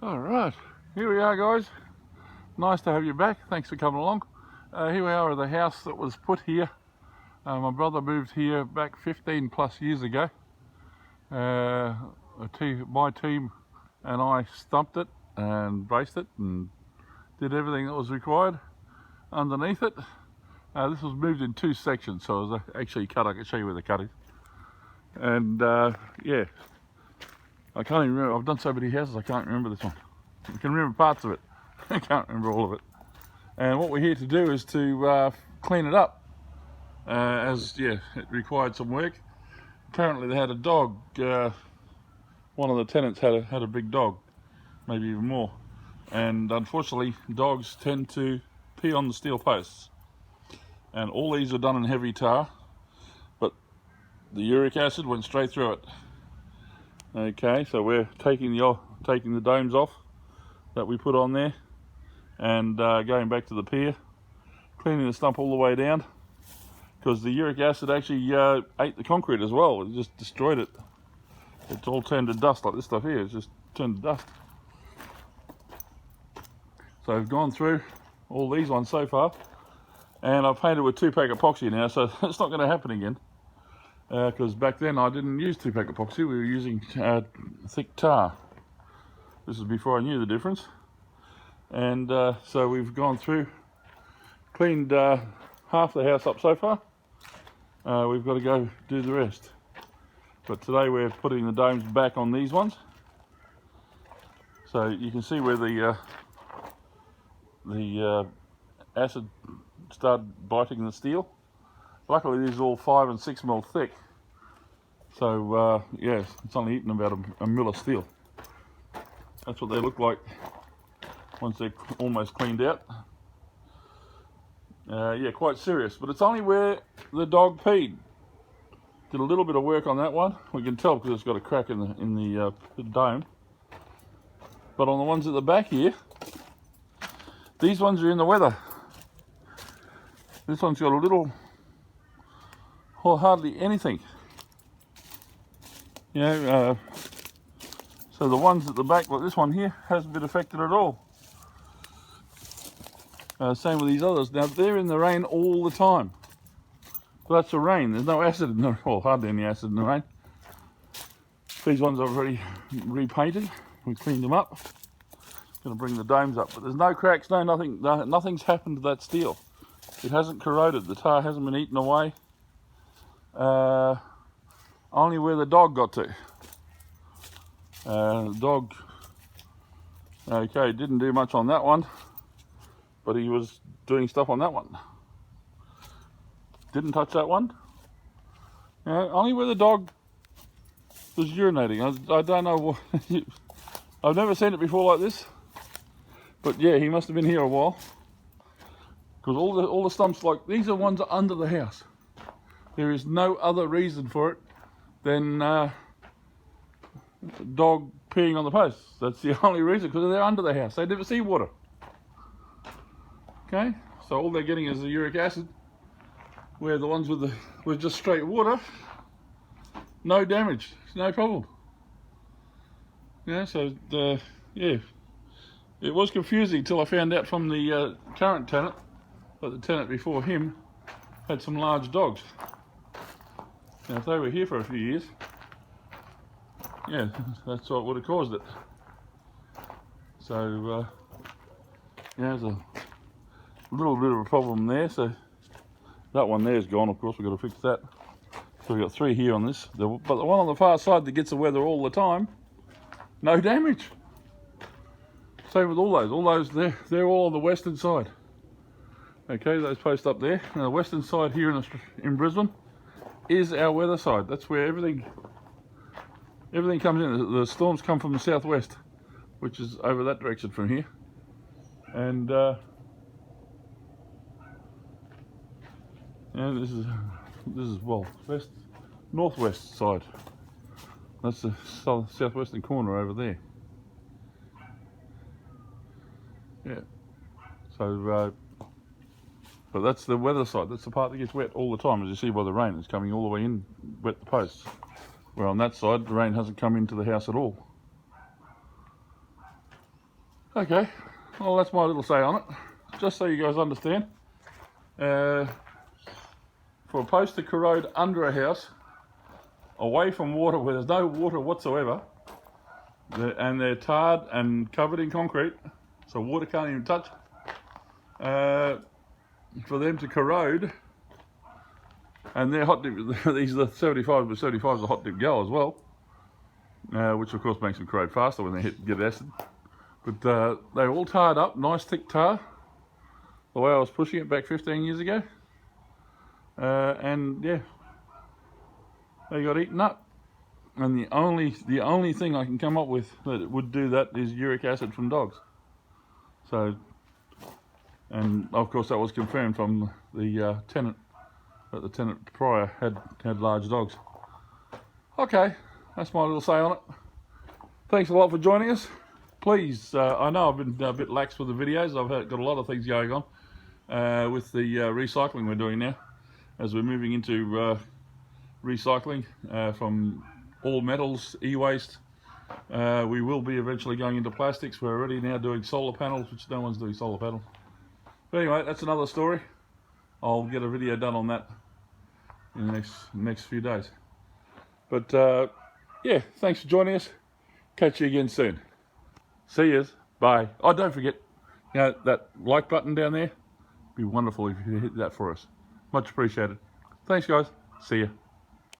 All right, here we are, guys. Nice to have you back. Thanks for coming along. Here we are at the house that was put here. My brother moved here back 15 plus years ago. My team and I stumped it and braced it and did everything that was required underneath it. This was moved in two sections, so it was actually cut. I can show you where the cut is. And yeah, I can't even remember. I've done so many houses, I can't remember this one. I can remember parts of it. I can't remember all of it. And what we're here to do is to clean it up, as it required some work. Apparently they had a dog. One of the tenants had a big dog, maybe even more. And unfortunately, dogs tend to pee on the steel posts. And all these are done in heavy tar, but the uric acid went straight through it. Okay, so we're taking the domes off that we put on there, and going back to the pier, cleaning the stump all the way down, because the uric acid actually ate the concrete as well. It just destroyed it. It's all turned to dust, like this stuff here. It's just turned to dust. So I've gone through all these ones so far, and I've painted with 2-pack epoxy now, so that's not going to happen again. Because back then I didn't use 2-pack epoxy, we were using thick tar. This is before I knew the difference. And so we've gone through, cleaned half the house up so far. We've got to go do the rest. But today we're putting the domes back on these ones. So you can see where the acid started biting the steel. Luckily these are all 5 and 6 mil thick. So yes, it's only eaten about a mil of steel. That's what they look like once they're almost cleaned out. Yeah, quite serious, but it's only where the dog peed. Did a little bit of work on that one. We can tell because it's got a crack in the dome. But on the ones at the back here, these ones are in the weather. This one's got a little, or hardly anything. You know, so the ones at the back, like this one here, hasn't been affected at all. Same with these others. Now they're in the rain all the time. But that's the rain. There's no acid in the, well, hardly any acid in the rain. These ones I've already repainted. We cleaned them up. Going to bring the domes up, but there's no cracks, no nothing. Nothing's happened to that steel. It hasn't corroded. The tar hasn't been eaten away. Only where the dog got to. The dog, okay, didn't do much on that one, but he was doing stuff on that one. Didn't touch that one. Only where the dog was urinating. I don't know what. I've never seen it before like this, but yeah, he must have been here a while. Because all the stumps, like these are ones under the house. There is no other reason for it than dog peeing on the posts. That's the only reason, because they're under the house. They never see water. Okay, so all they're getting is the uric acid, where the ones with just straight water, no damage, no problem. Yeah, so yeah, it was confusing until I found out from the current tenant, but the tenant before him had some large dogs. Now if they were here for a few years, yeah, that's what would have caused it. So yeah, there's a little bit of a problem there. So that one there is gone, of course. We've got to fix that. So we've got 3 here on this, but the one on the far side that gets the weather all the time, no damage. Same with all those they're all on the western side. Okay, those posts up there. Now the western side here in Brisbane is our weather side. That's where everything comes in. The storms come from the southwest, which is over that direction from here. And yeah, this is well, northwest side. That's the southwestern corner over there. Yeah. So but that's the weather side. That's the part that gets wet all the time, as you see by the rain. It's coming all the way in, wet the posts. Where on that side, the rain hasn't come into the house at all. Okay, well that's my little say on it. Just so you guys understand, for a post to corrode under a house, away from water where there's no water whatsoever, and they're tarred and covered in concrete, so water can't even touch, for them to corrode, and they're hot dip, these are the 75, but 75 is a hot dip go as well, which of course makes them corrode faster when they get acid. But they're all tarred up, nice thick tar, the way I was pushing it back 15 years ago, and yeah, they got eaten up. And the only thing I can come up with that would do that is uric acid from dogs. So, and of course that was confirmed from the tenant, that the tenant prior had large dogs. Okay, that's my little say on it. Thanks a lot for joining us. Please, I know I've been a bit lax with the videos. I've got a lot of things going on with the recycling we're doing now, as we're moving into recycling from all metals, e-waste. We will be eventually going into plastics. We're already now doing solar panels, which no one's doing solar panels. But anyway, that's another story. I'll get a video done on that in the next few days. But yeah, thanks for joining us. Catch you again soon. See yous. Bye. Oh, don't forget, you know, that like button down there. It'd be wonderful if you hit that for us. Much appreciated. Thanks, guys. See ya.